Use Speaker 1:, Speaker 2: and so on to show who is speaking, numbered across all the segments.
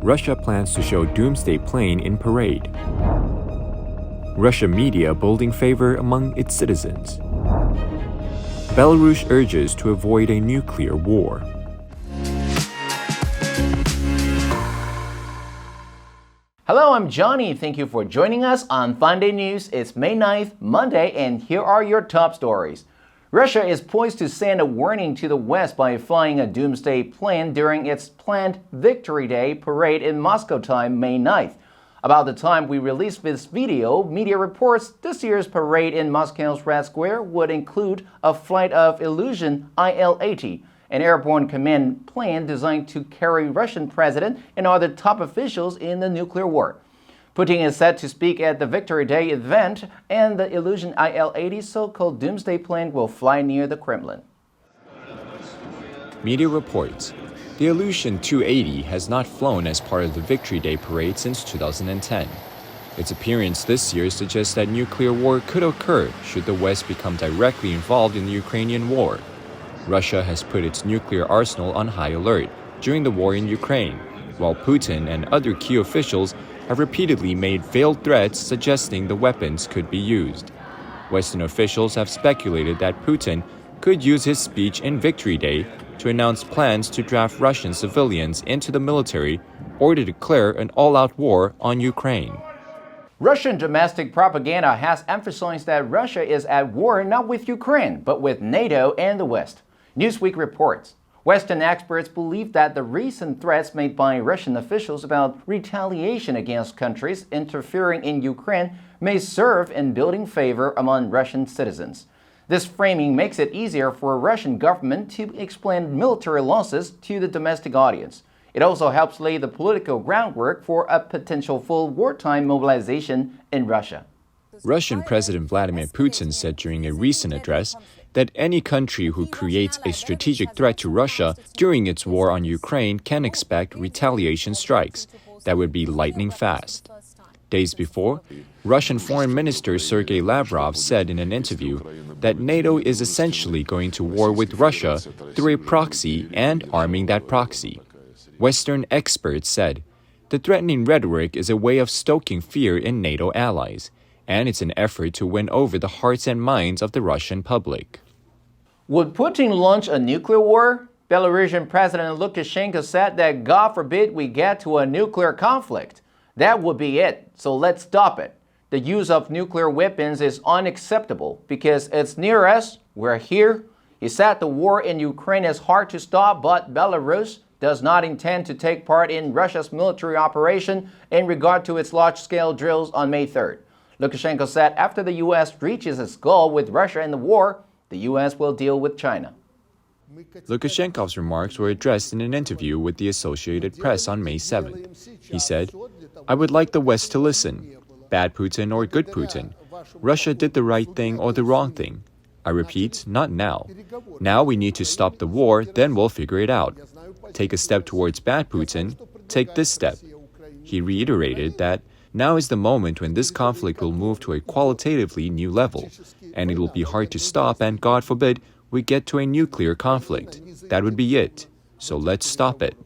Speaker 1: Russia plans to show Doomsday plane in parade. Russia media building favor among its citizens. Belarus urges to avoid a nuclear war.
Speaker 2: Hello, I'm Johnny. Thank you for joining us on FUNDAY News. It's May 9th, Monday, and here are your top stories. Russia is poised to send a warning to the West by flying a Doomsday plane during its planned Victory Day parade in Moscow time, May 9th. About the time we released this video, media reports this year's parade in Moscow's Red Square would include a flight of Illusion Il-80, an airborne command plane designed to carry Russian president and other top officials in the nuclear war. Putin is set to speak at the Victory Day event, and the Illusion Il-80 so-called Doomsday plane will fly near the Kremlin.
Speaker 1: Media reports. The Illusion 280 has not flown as part of the Victory Day parade since 2010. Its appearance this year suggests that nuclear war could occur should the West become directly involved in the Ukrainian war. Russia has put its nuclear arsenal on high alert during the war in Ukraine, while Putin and other key officials have repeatedly made veiled threats suggesting the weapons could be used. Western officials have speculated that Putin could use his speech in Victory Day to announce plans to draft Russian civilians into the military or to declare an all-out war on Ukraine.
Speaker 2: Russian domestic propaganda has emphasized that Russia is at war not with Ukraine, but with NATO and the West. Newsweek reports. Western experts believe that the recent threats made by Russian officials about retaliation against countries interfering in Ukraine may serve in building favor among Russian citizens. This framing makes it easier for the Russian government to explain military losses to the domestic audience. It also helps lay the political groundwork for a potential full wartime mobilization in Russia.
Speaker 1: Russian President Vladimir Putin said during a recent address that any country who creates a strategic threat to Russia during its war on Ukraine can expect retaliation strikes that would be lightning fast. Days before, Russian Foreign Minister Sergei Lavrov said in an interview that NATO is essentially going to war with Russia through a proxy and arming that proxy. Western experts said the threatening rhetoric is a way of stoking fear in NATO allies, and it's an effort to win over the hearts and minds of the Russian public.
Speaker 2: Would Putin launch a nuclear war? Belarusian President Lukashenko said that God forbid we get to a nuclear conflict. That would be it, so let's stop it. The use of nuclear weapons is unacceptable because it's near us, we're here. He said the war in Ukraine is hard to stop, but Belarus does not intend to take part in Russia's military operation in regard to its large-scale drills on May 3rd. Lukashenko said after the U.S. reaches its goal with Russia in the war, the U.S. will deal with China.
Speaker 1: Lukashenko's remarks were addressed in an interview with the Associated Press on May 7th. He said, "I would like the West to listen. Bad Putin or good Putin. Russia did the right thing or the wrong thing. I repeat, not now. Now we need to stop the war, then we'll figure it out. Take a step towards bad Putin, take this step." He reiterated that now is the moment when this conflict will move to a qualitatively new level, and it will be hard to stop, and God forbid we get to a nuclear conflict. That would be it. So let's stop it.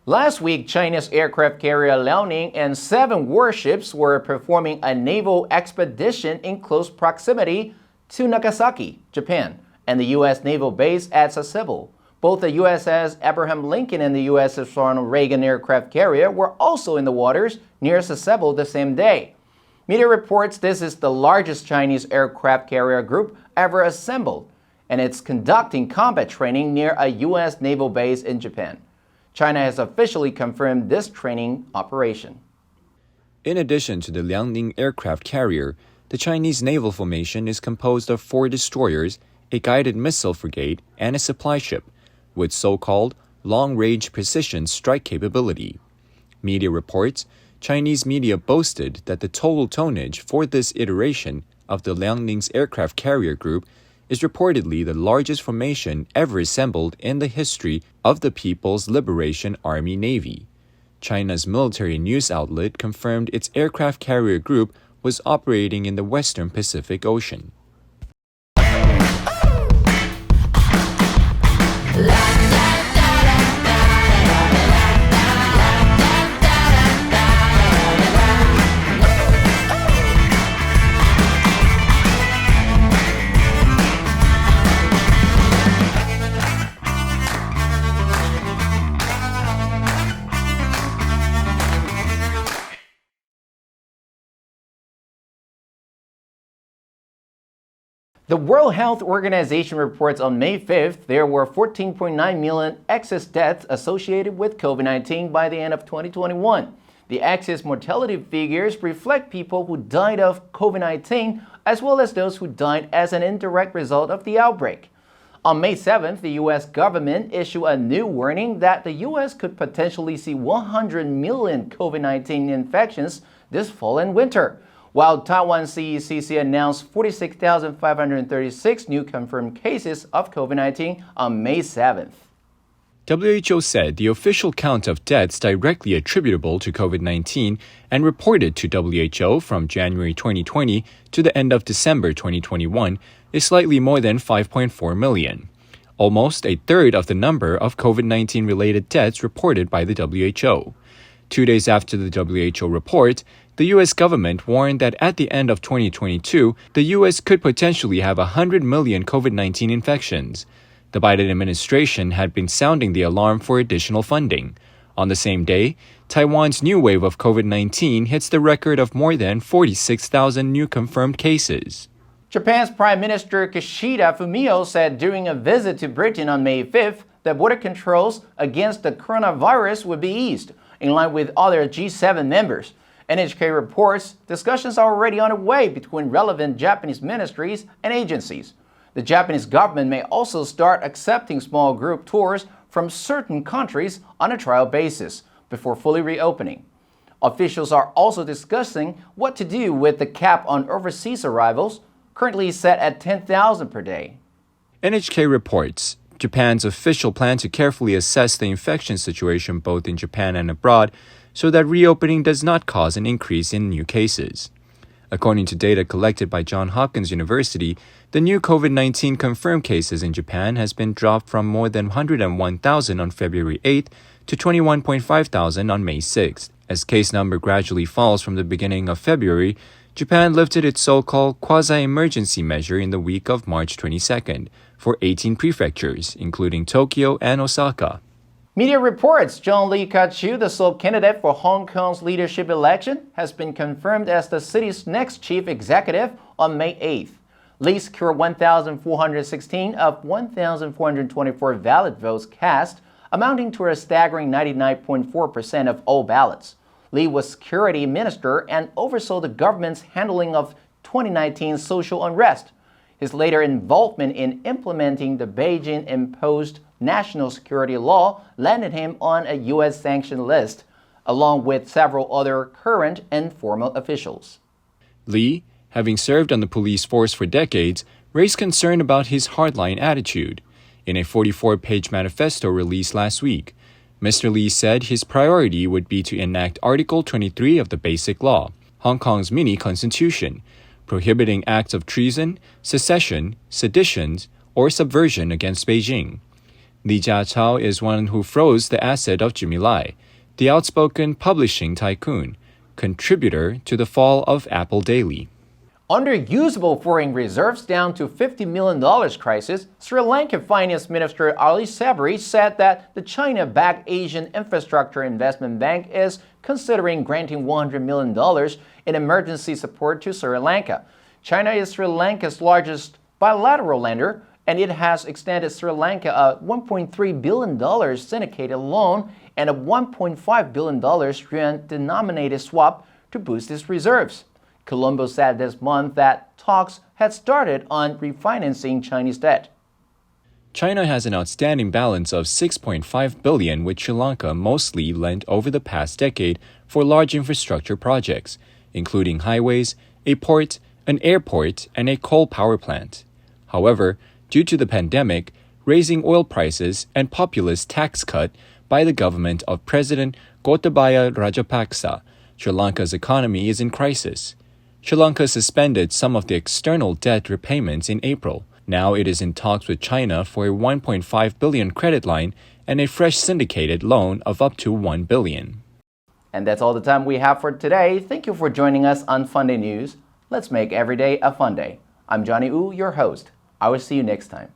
Speaker 2: Last week, China's aircraft carrier Liaoning and 7 warships were performing a naval expedition in close proximity to Nagasaki, Japan, and the U.S. naval base at Sasebo. Both the USS Abraham Lincoln and the USS Ronald Reagan aircraft carrier were also in the waters near Sasebo the same day. Media reports this is the largest Chinese aircraft carrier group ever assembled, and it's conducting combat training near a U.S. naval base in Japan. China has officially confirmed this training operation.
Speaker 1: In addition to the Liaoning aircraft carrier, the Chinese naval formation is composed of 4 destroyers, a guided missile frigate, and a supply ship, with so-called long-range precision strike capability. Media reports, Chinese media boasted that the total tonnage for this iteration of the Liaoning's aircraft carrier group is reportedly the largest formation ever assembled in the history of the People's Liberation Army Navy. China's military news outlet confirmed its aircraft carrier group was operating in the Western Pacific Ocean.
Speaker 2: The World Health Organization reports on May 5th there were 14.9 million excess deaths associated with COVID-19 by the end of 2021. The excess mortality figures reflect people who died of COVID-19 as well as those who died as an indirect result of the outbreak. On May 7th, the U.S. government issued a new warning that the U.S. could potentially see 100 million COVID-19 infections this fall and winter, while Taiwan CECC announced 46,536 new confirmed cases of COVID-19 on May 7th.
Speaker 1: WHO said the official count of deaths directly attributable to COVID-19 and reported to WHO from January 2020 to the end of December 2021 is slightly more than 5.4 million, almost a third of the number of COVID-19 related deaths reported by the WHO. 2 days after the WHO report, the U.S. government warned that at the end of 2022, the U.S. could potentially have 100 million COVID-19 infections. The Biden administration had been sounding the alarm for additional funding. On the same day, Taiwan's new wave of COVID-19 hits the record of more than 46,000 new confirmed cases.
Speaker 2: Japan's Prime Minister Kishida Fumio said during a visit to Britain on May 5th that border controls against the coronavirus would be eased, in line with other G7 members. NHK reports discussions are already underway between relevant Japanese ministries and agencies. The Japanese government may also start accepting small group tours from certain countries on a trial basis before fully reopening. Officials are also discussing what to do with the cap on overseas arrivals, currently set at 10,000 per day.
Speaker 1: NHK reports Japan's official plan to carefully assess the infection situation both in Japan and abroad so that reopening does not cause an increase in new cases. According to data collected by Johns Hopkins University, the new COVID-19 confirmed cases in Japan has been dropped from more than 101,000 on February 8th to 21,500 on May 6th. As case number gradually falls from the beginning of February, Japan lifted its so-called quasi-emergency measure in the week of March 22nd for 18 prefectures, including Tokyo and Osaka.
Speaker 2: Media reports John Lee Ka-chiu, the sole candidate for Hong Kong's leadership election, has been confirmed as the city's next chief executive on May 8th. Lee secured 1,416 of 1,424 valid votes cast, amounting to a staggering 99.4% of all ballots. Lee was security minister and oversaw the government's handling of 2019 social unrest. His later involvement in implementing the Beijing-imposed national security law landed him on a U.S. sanctioned list, along with several other current and former officials.
Speaker 1: Lee, having served on the police force for decades, raised concern about his hardline attitude. In a 44-page manifesto released last week, Mr. Lee said his priority would be to enact Article 23 of the Basic Law, Hong Kong's mini-constitution, prohibiting acts of treason, secession, seditions, or subversion against Beijing. Li Jiachao is one who froze the asset of Jimmy Lai, the outspoken publishing tycoon, contributor to the fall of Apple Daily.
Speaker 2: Underusable foreign reserves down to $50 million crisis, Sri Lankan Finance Minister Ali Sabri said that the China-backed Asian Infrastructure Investment Bank is considering granting $100 million in emergency support to Sri Lanka. China is Sri Lanka's largest bilateral lender, and it has extended Sri Lanka a $1.3 billion syndicated loan and a $1.5 billion yuan-denominated swap to boost its reserves. Colombo said this month that talks had started on refinancing Chinese debt.
Speaker 1: China has an outstanding balance of $6.5 billion, which Sri Lanka mostly lent over the past decade for large infrastructure projects, including highways, a port, an airport, and a coal power plant. However, due to the pandemic, raising oil prices, and populist tax cut by the government of President Gotabaya Rajapaksa, Sri Lanka's economy is in crisis. Sri Lanka suspended some of the external debt repayments in April. Now it is in talks with China for a $1.5 billion credit line and a fresh syndicated loan of up to $1 billion.
Speaker 2: And that's all the time we have for today. Thank you for joining us on FUNDAY News. Let's make every day a fun day. I'm Johnny Wu, your host. I will see you next time.